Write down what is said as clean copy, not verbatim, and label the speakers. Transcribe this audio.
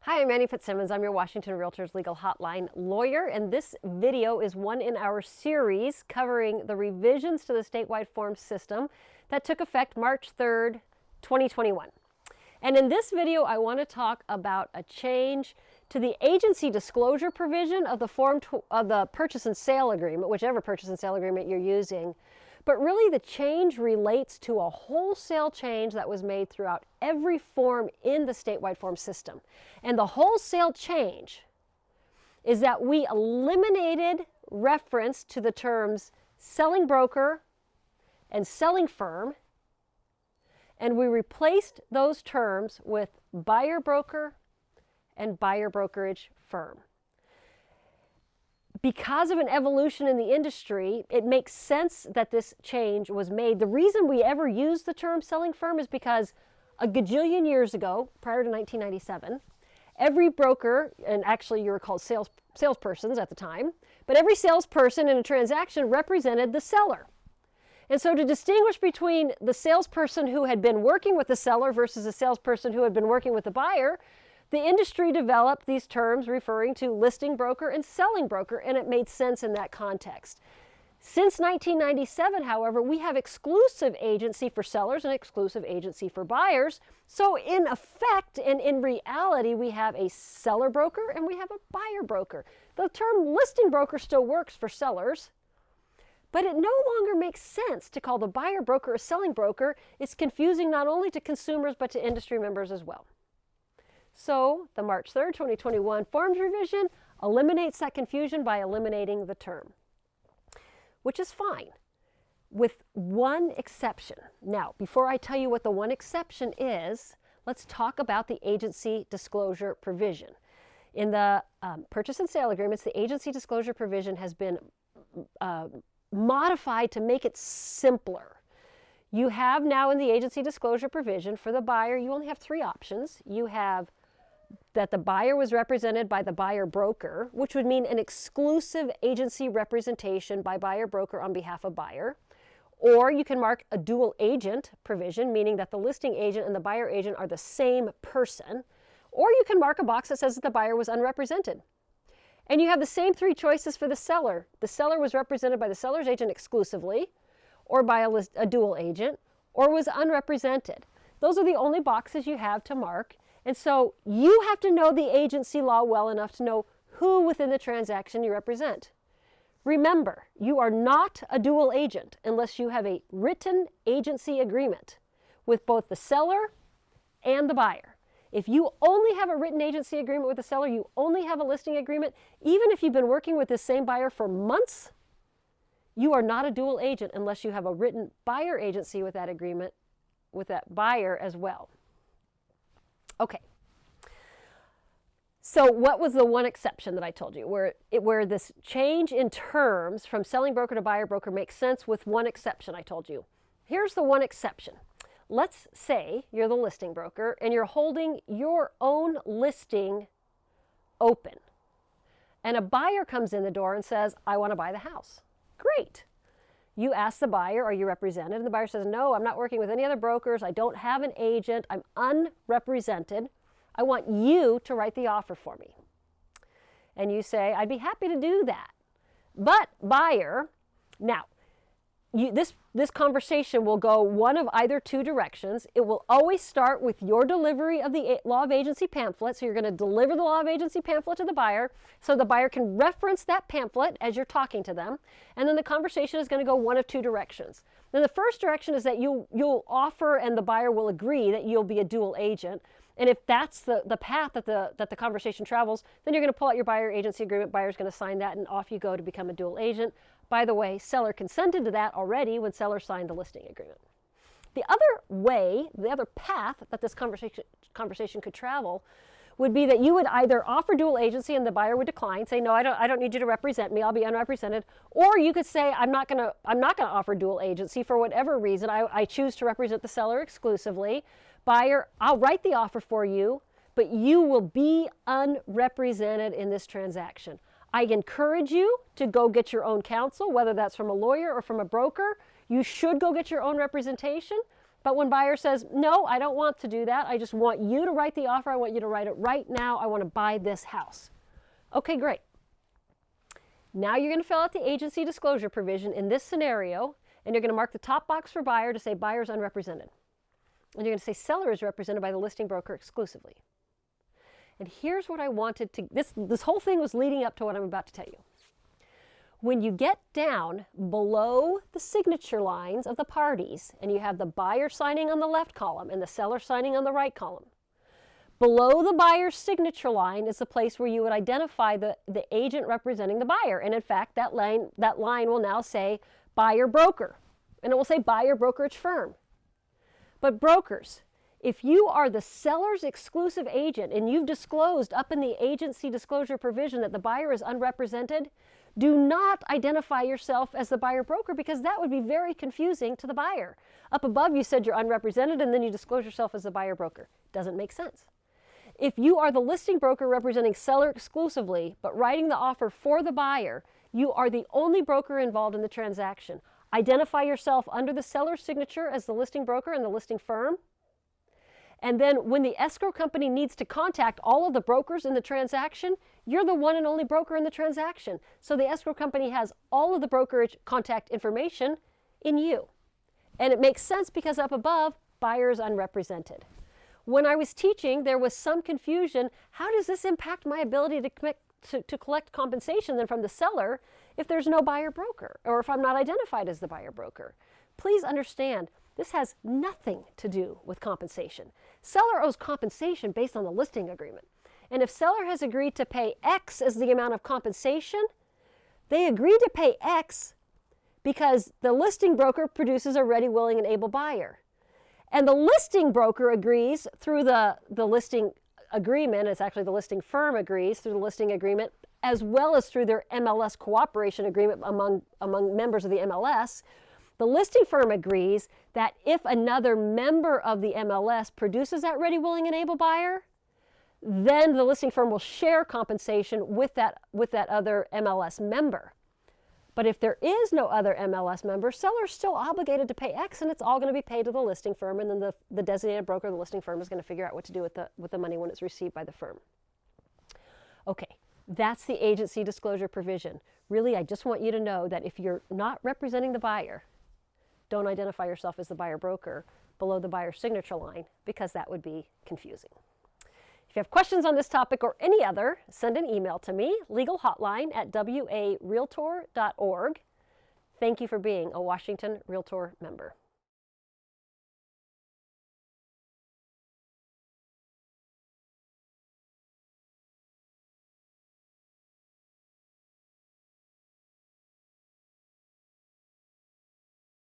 Speaker 1: Hi, I'm Annie Fitzsimmons. I'm your Washington Realtors Legal Hotline lawyer, and this video is one in our series covering the revisions to the statewide forms system that took effect March 3rd, 2021. And in this video, I want to talk about a change to the agency disclosure provision of the purchase and sale agreement, whichever purchase and sale agreement you're using. But really the change relates to a wholesale change that was made throughout every form in the statewide form system. And the wholesale change is that we eliminated reference to the terms selling broker and selling firm, and we replaced those terms with buyer broker and buyer brokerage firm. Because of an evolution in the industry, it makes sense that this change was made. The reason we ever used the term selling firm is because a gajillion years ago, prior to 1997, every broker, and actually you were called salespersons at the time, but every salesperson in a transaction represented the seller. And so to distinguish between the salesperson who had been working with the seller versus a salesperson who had been working with the buyer, the industry developed these terms referring to listing broker and selling broker, and it made sense in that context. Since 1997, however, we have exclusive agency for sellers and exclusive agency for buyers. So in effect and in reality, we have a seller broker and we have a buyer broker. The term listing broker still works for sellers, but it no longer makes sense to call the buyer broker a selling broker. It's confusing not only to consumers, but to industry members as well. So the March 3rd, 2021 forms revision eliminates that confusion by eliminating the term, which is fine, with one exception. Now, before I tell you what the one exception is, let's talk about the agency disclosure provision. In the purchase and sale agreements, the agency disclosure provision has been modified to make it simpler. You have now in the agency disclosure provision for the buyer, you only have three options. You have that the buyer was represented by the buyer broker, which would mean an exclusive agency representation by buyer broker on behalf of buyer. Or you can mark a dual agent provision, meaning that the listing agent and the buyer agent are the same person. Or you can mark a box that says that the buyer was unrepresented. And you have the same three choices for the seller. The seller was represented by the seller's agent exclusively, or by a dual agent, or was unrepresented. Those are the only boxes you have to mark. And so you have to know the agency law well enough to know who within the transaction you represent. Remember, you are not a dual agent unless you have a written agency agreement with both the seller and the buyer. If you only have a written agency agreement with the seller, you only have a listing agreement, even if you've been working with the same buyer for months, you are not a dual agent unless you have a written buyer agency with that agreement with that buyer as well. Okay, so what was the one exception that I told you where this change in terms from selling broker to buyer broker makes sense with one exception I told you? Here's the one exception. Let's say you're the listing broker and you're holding your own listing open, and a buyer comes in the door and says, I want to buy the house. Great. You ask the buyer, are you represented? And the buyer says, no, I'm not working with any other brokers. I don't have an agent. I'm unrepresented. I want you to write the offer for me. And you say, I'd be happy to do that. But buyer, now, this conversation will go one of either two directions. It will always start with your delivery of the law of agency pamphlet. So you're going to deliver the law of agency pamphlet to the buyer so the buyer can reference that pamphlet as you're talking to them. And then the conversation is going to go one of two directions. Then the first direction is that you'll offer and the buyer will agree that you'll be a dual agent. And if that's the path that the conversation travels, then you're going to pull out your buyer agency agreement. Buyer's going to sign that, and off you go to become a dual agent. By the way, seller consented to that already when seller signed the listing agreement. The other path that this conversation could travel would be that you would either offer dual agency and the buyer would decline, say, no, I don't need you to represent me, I'll be unrepresented. Or you could say, I'm not gonna offer dual agency for whatever reason. I choose to represent the seller exclusively. Buyer, I'll write the offer for you, but you will be unrepresented in this transaction. I encourage you to go get your own counsel, whether that's from a lawyer or from a broker. You should go get your own representation. But when buyer says, no, I don't want to do that. I just want you to write the offer. I want you to write it right now. I want to buy this house. Okay, great. Now you're going to fill out the agency disclosure provision in this scenario, and you're going to mark the top box for buyer to say buyer is unrepresented. And you're going to say seller is represented by the listing broker exclusively. And here's what I wanted to, this whole thing was leading up to what I'm about to tell you. When you get down below the signature lines of the parties, and you have the buyer signing on the left column and the seller signing on the right column, below the buyer's signature line is the place where you would identify the agent representing the buyer. And in fact, that line will now say buyer broker, and it will say buyer brokerage firm. But brokers, if you are the seller's exclusive agent and you've disclosed up in the agency disclosure provision that the buyer is unrepresented, do not identify yourself as the buyer broker, because that would be very confusing to the buyer. Up above you said you're unrepresented and then you disclose yourself as the buyer broker. Doesn't make sense. If you are the listing broker representing seller exclusively but writing the offer for the buyer, you are the only broker involved in the transaction. Identify yourself under the seller's signature as the listing broker and the listing firm. And then when the escrow company needs to contact all of the brokers in the transaction, you're the one and only broker in the transaction. So the escrow company has all of the brokerage contact information in you. And it makes sense because up above, buyer is unrepresented. When I was teaching, there was some confusion. How does this impact my ability to collect compensation then from the seller if there's no buyer broker, or if I'm not identified as the buyer broker? Please understand, this has nothing to do with compensation. Seller owes compensation based on the listing agreement. And if seller has agreed to pay X as the amount of compensation, they agreed to pay X because the listing broker produces a ready, willing, and able buyer. And the listing broker agrees through the listing agreement, it's actually the listing firm agrees through the listing agreement, as well as through their MLS cooperation agreement among members of the MLS. The listing firm agrees that if another member of the MLS produces that ready, willing, and able buyer, then the listing firm will share compensation with that other MLS member. But if there is no other MLS member, seller is still obligated to pay X, and it's all going to be paid to the listing firm, and then the designated broker, the listing firm, is going to figure out what to do with the money when it's received by the firm. Okay, that's the agency disclosure provision. Really, I just want you to know that if you're not representing the buyer, don't identify yourself as the buyer broker below the buyer signature line, because that would be confusing. If you have questions on this topic or any other, send an email to me, legalhotline@warealtor.org. Thank you for being a Washington Realtor member.